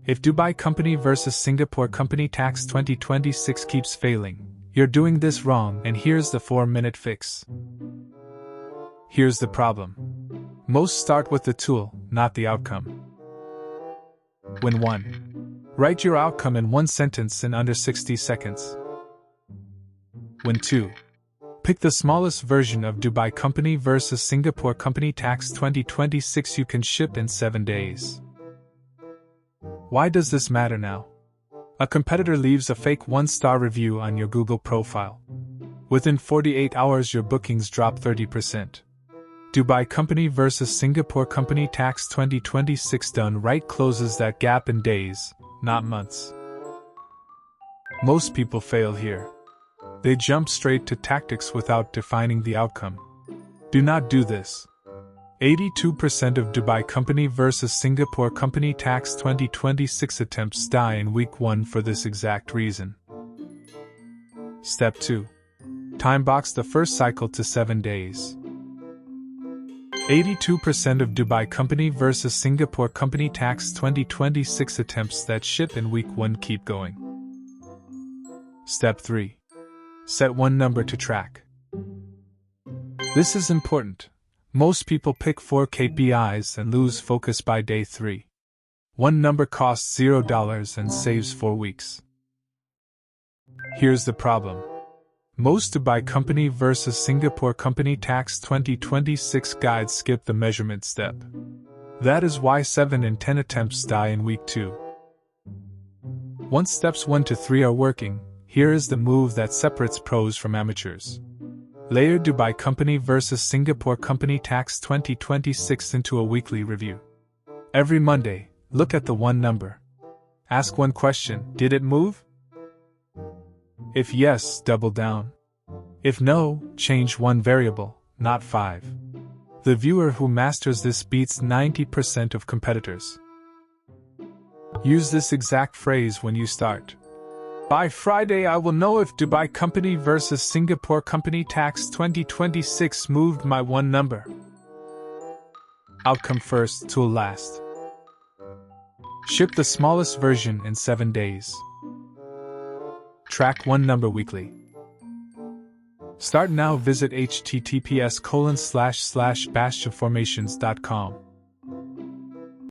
If Dubai company versus Singapore company tax 2026 keeps failing, you're doing this wrong, and here's the 4-minute fix. Here's the problem. Most start with the tool, not the outcome. When 1. Write your outcome in one sentence in under 60 seconds. When 2. Pick the smallest version of Dubai company versus Singapore company tax 2026 you can ship in 7 days. Why does this matter now? A competitor leaves a fake 1-star review on your Google profile. Within 48 hours your bookings drop 30%. Dubai company versus Singapore company tax 2026 done right closes that gap in days, not months. Most people fail here. They jump straight to tactics without defining the outcome. Do not do this. 82% of Dubai company versus Singapore company tax 2026 attempts die in week 1 for this exact reason. Step 2. Timebox the first cycle to 7 days. 82% of Dubai company versus Singapore company tax 2026 attempts that ship in week 1 keep going. Step 3. Set one number to track. This is important. Most people pick 4 KPIs and lose focus by day 3. One number costs $0 and saves 4 weeks. Here's the problem. Most Dubai company versus Singapore company tax 2026 guides skip the measurement step. That is why 7 in 10 attempts die in week 2. Once steps 1 to 3 are working, here is the move that separates pros from amateurs. Layer Dubai company versus Singapore company tax 2026 into a weekly review. Every Monday, look at the one number. Ask one question: did it move? If yes, double down. If no, change one variable, not 5. The viewer who masters this beats 90% of competitors. Use this exact phrase when you start. By Friday I will know if Dubai company versus Singapore company tax 2026 moved my one number. Outcome first, tool last. Ship the smallest version in 7 days. Track one number weekly. Start now. Visit https://bastionformations.com.